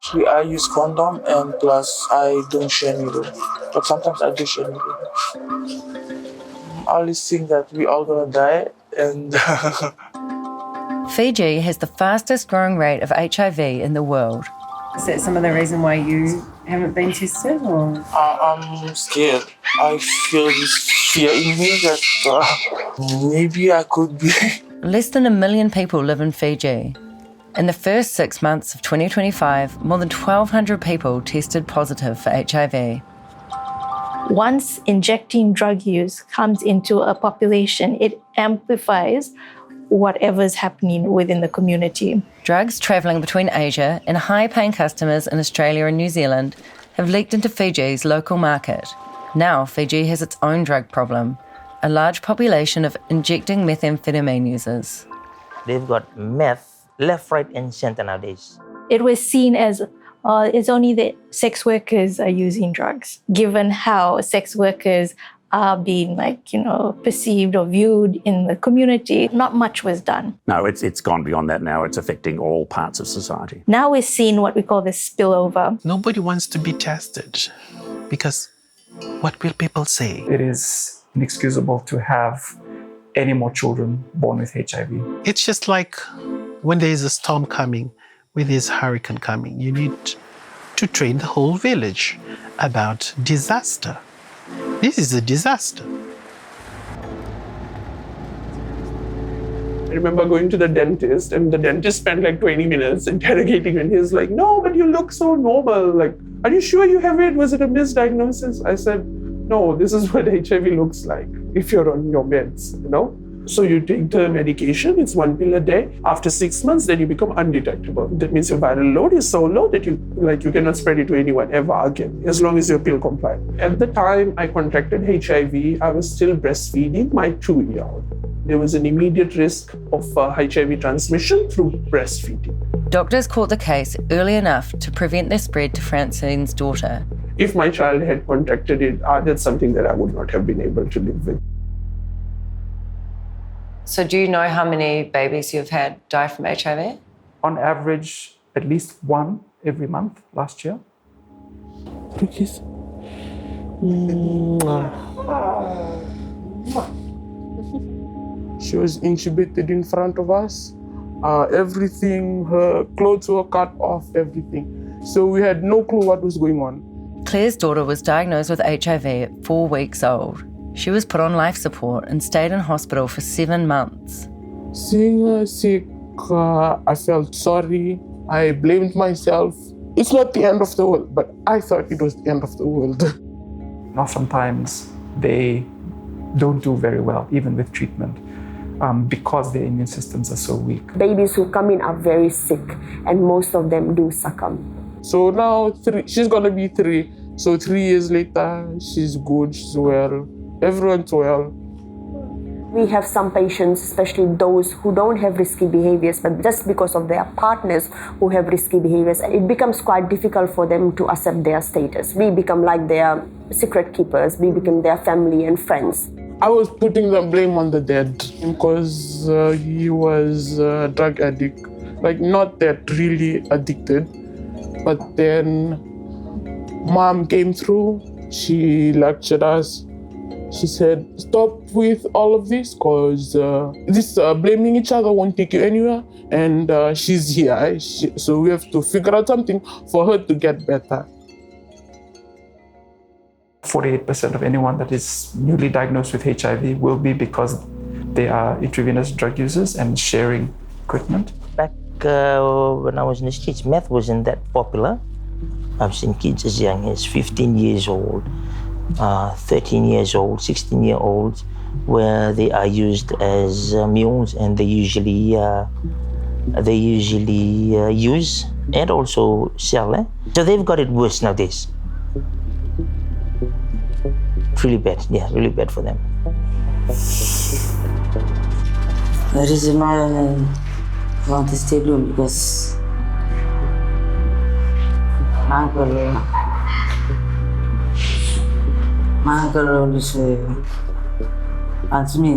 Actually, I use condom and plus I don't share needle. But sometimes I do share needle. I always think that we all gonna die and Fiji has the fastest growing rate of HIV in the world. Is that some of the reason why you haven't been tested, or? I'm scared. I feel this fear in me that maybe I could be. Less than 1 million people live in Fiji. In the first 6 months of 2025, more than 1,200 people tested positive for HIV. Once injecting drug use comes into a population, it amplifies whatever's happening within the community. Drugs travelling between Asia and high-paying customers in Australia and New Zealand have leaked into Fiji's local market. Now Fiji has its own drug problem, a large population of injecting methamphetamine users. They've got meth left, right, and center nowadays. It was seen as it's only the sex workers are using drugs, given how sex workers are being perceived or viewed in the community. Not much was done. No, it's gone beyond that now. It's affecting all parts of society. Now we're seeing what we call the spillover. Nobody wants to be tested because what will people say? It is inexcusable to have any more children born with HIV. It's just like when there is a storm coming, when there's a hurricane coming, you need to train the whole village about disaster. This is a disaster. I remember going to the dentist, and the dentist spent like 20 minutes interrogating me, and he was like, "No, but you look so normal. Like, are you sure you have it? Was it a misdiagnosis?" I said, "No, this is what HIV looks like if you're on your meds, So you take the medication, it's 1 pill a day. After 6 months, then you become undetectable. That means your viral load is so low that you cannot spread it to anyone ever again, as long as you're pill compliant." At the time I contracted HIV, I was still breastfeeding my 2-year-old. There was an immediate risk of HIV transmission through breastfeeding. Doctors caught the case early enough to prevent the spread to Francine's daughter. If my child had contracted it, that's something that I would not have been able to live with. So do you know how many babies you've had die from HIV? On average, at least one every month last year. Kiss. She was intubated in front of us. Everything, her clothes were cut off, everything. So we had no clue what was going on. Claire's daughter was diagnosed with HIV at 4 weeks old. She was put on life support and stayed in hospital for 7 months. Seeing her sick, I felt sorry. I blamed myself. It's not the end of the world, but I thought it was the end of the world. Now sometimes they don't do very well, even with treatment, because their immune systems are so weak. Babies who come in are very sick, and most of them do succumb. So now she's gonna be 3. So 3 years later, she's good, she's well. Everyone's well. We have some patients, especially those who don't have risky behaviors, but just because of their partners who have risky behaviors, it becomes quite difficult for them to accept their status. We become like their secret keepers, we become their family and friends. I was putting the blame on the dad because he was a drug addict. Not that really addicted, but then mom came through, she lectured us. She said, "Stop with all of this because this blaming each other won't take you anywhere, and she's here. So we have to figure out something for her to get better." 48% of anyone that is newly diagnosed with HIV will be because they are intravenous drug users and sharing equipment. Back when I was in the States, meth wasn't that popular. I've seen kids as young as 15 years old. 13 years old, 16-year-olds, where they are used as mules, and they usually use and also sell. So they've got it worse nowadays. Really bad, really bad for them. The reason why I want to stay alone because my uncle always asked me.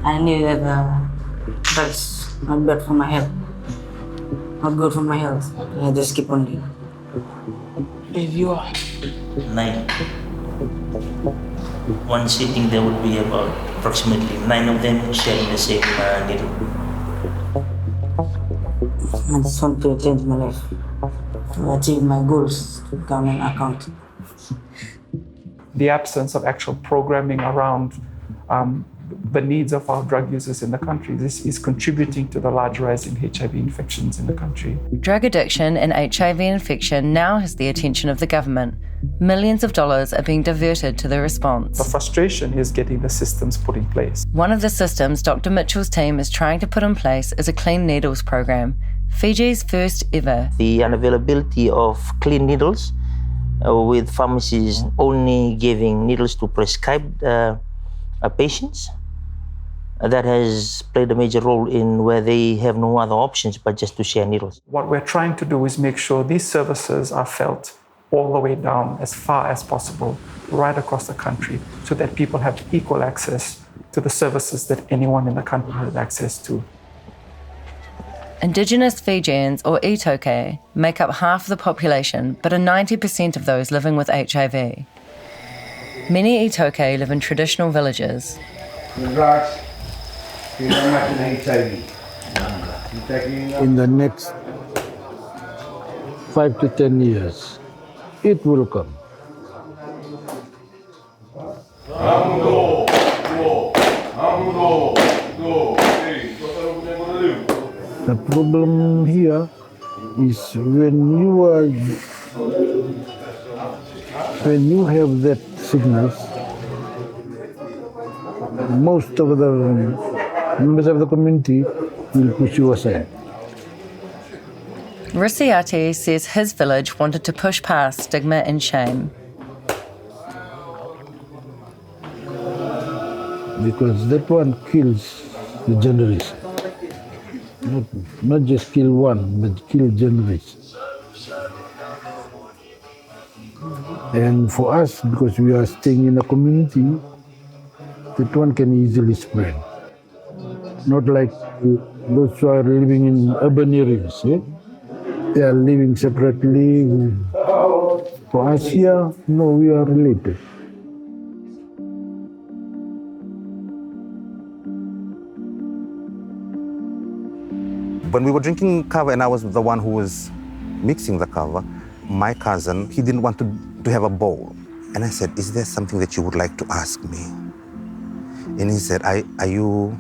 I knew that drugs not bad for my health. not good for my health. I just keep on doing. If you are 9. One sitting there would be about approximately 9 of them sharing the same needle. I just want to change my life, to achieve my goals, to become an accountant. The absence of actual programming around the needs of our drug users in the country. This is contributing to the large rise in HIV infections in the country. Drug addiction and HIV infection now has the attention of the government. Millions of dollars are being diverted to the response. The frustration is getting the systems put in place. One of the systems Dr. Mitchell's team is trying to put in place is a clean needles program, Fiji's first ever. The unavailability of clean needles, with pharmacies only giving needles to prescribed patients, that has played a major role in where they have no other options but just to share needles. What we're trying to do is make sure these services are felt all the way down as far as possible, right across the country, so that people have equal access to the services that anyone in the country has access to. Indigenous Fijians, or itoke, make up half the population, but are 90% of those living with HIV. Many itoke live in traditional villages. In the next 5 to 10 years, it will come. The problem here is when you have that sickness, most of the members of the community will push you aside. Risiati says his village wanted to push past stigma and shame. Because that one kills the generation. Not just kill one, but kill generations. And for us, because we are staying in a community, that one can easily spread. Not like those who are living in urban areas. They are living separately. For us here, no, we are related. When we were drinking kava and I was the one who was mixing the kava, my cousin, he didn't want to have a bowl. And I said, is there something that you would like to ask me? And he said, are you...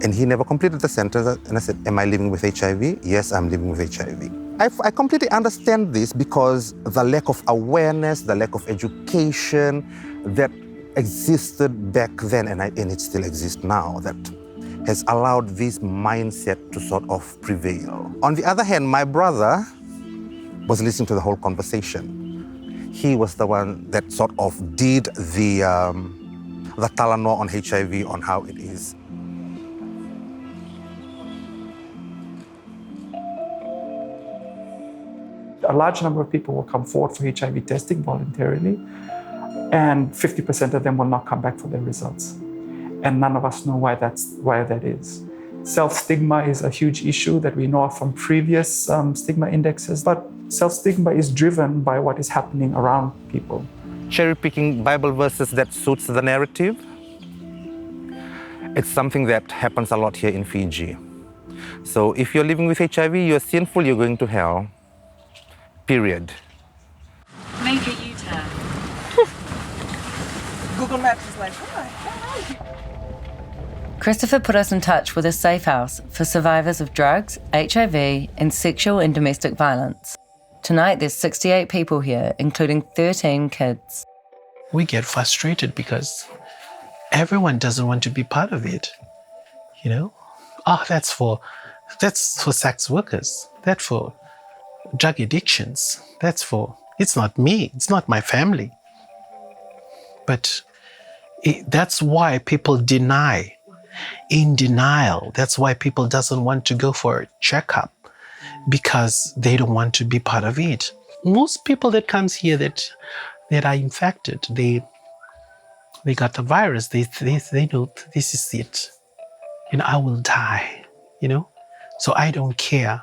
And he never completed the sentence. And I said, am I living with HIV? Yes, I'm living with HIV. I completely understand this because the lack of awareness, the lack of education that existed back then, and it still exists now, that has allowed this mindset to sort of prevail. On the other hand, my brother was listening to the whole conversation. He was the one that sort of did the talanoa on HIV, on how it is. A large number of people will come forward for HIV testing voluntarily, and 50% of them will not come back for their results. And none of us know why that is. Self-stigma is a huge issue that we know from previous stigma indexes, but self-stigma is driven by what is happening around people. Cherry-picking Bible verses that suits the narrative, it's something that happens a lot here in Fiji. So if you're living with HIV, you're sinful, you're going to hell. Period. Make a U-turn. Google Maps is like, oh, Christopher put us in touch with a safe house for survivors of drugs, HIV, and sexual and domestic violence. Tonight, there's 68 people here, including 13 kids. We get frustrated because everyone doesn't want to be part of it. You know? Oh, that's for sex workers. That's for drug addictions. It's not me. It's not my family. But that's why people deny. In denial. That's why people doesn't want to go for a checkup, because they don't want to be part of it. Most people that comes here that are infected, they got the virus. They know this is it. I will die. So I don't care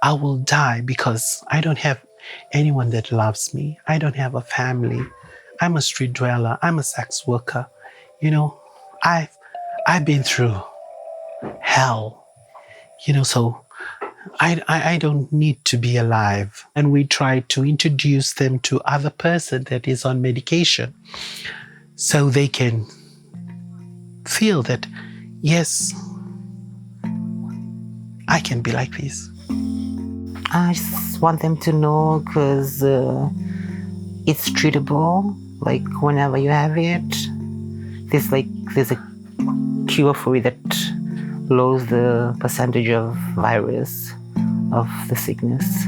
I will die because I don't have anyone that loves me. I don't have a family. I'm a street dweller. I'm a sex worker. You know, I've been through hell, you know, so I don't need to be alive. And we try to introduce them to other person that is on medication so they can feel that, yes, I can be like this. I just want them to know because it's treatable. Like whenever you have it, there's a cure for it that lowers the percentage of virus of the sickness.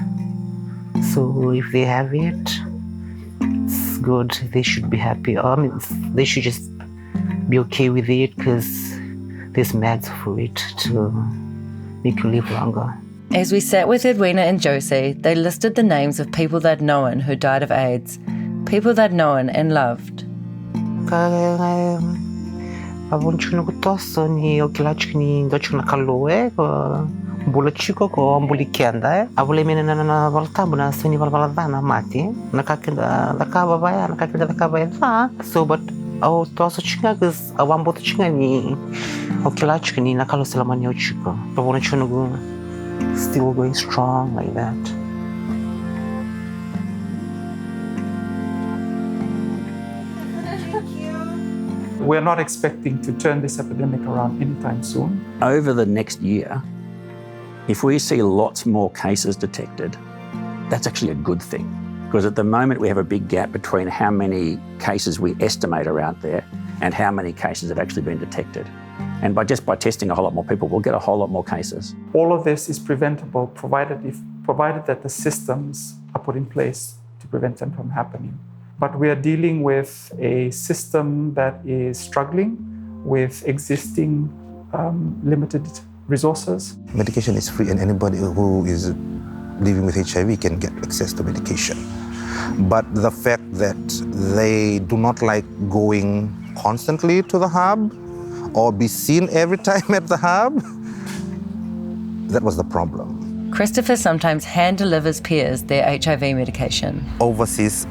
So if they have it, it's good. They should be happy. They should just be okay with it because there's meds for it to make you live longer. As we sat with Edwina and Josie, they listed the names of people they'd known who died of AIDS, people they'd known and loved. Avunchuna kutoso ni okilachki ni dochuna kaloe ko bulachiko ko ambulikianda avule mena na valtabu na suni valvaladana mati nakakenda lakaba baya nakakenda lakaba ya so but au toso chinga gus awambo chinga ni okilachki ni nakalo selamani ochiko avunchuna go still going strong like that. We're not expecting to turn this epidemic around anytime soon. Over the next year, if we see lots more cases detected, that's actually a good thing. Because at the moment we have a big gap between how many cases we estimate are out there and how many cases have actually been detected. And by testing a whole lot more people, we'll get a whole lot more cases. All of this is preventable provided that the systems are put in place to prevent them from happening. But we are dealing with a system that is struggling with existing limited resources. Medication is free and anybody who is living with HIV can get access to medication. But the fact that they do not like going constantly to the hub or be seen every time at the hub, that was the problem. Christopher sometimes hand-delivers peers their HIV medication. Overseas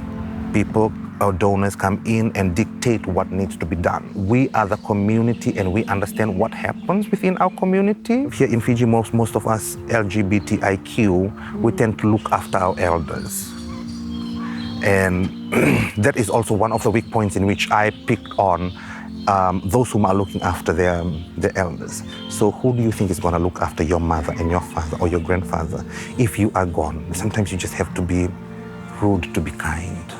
people or donors come in and dictate what needs to be done. We are the community and we understand what happens within our community. Here in Fiji, most of us LGBTIQ, we tend to look after our elders. And that is also one of the weak points in which I picked on those who are looking after their elders. So who do you think is going to look after your mother and your father or your grandfather if you are gone? Sometimes you just have to be rude to be kind.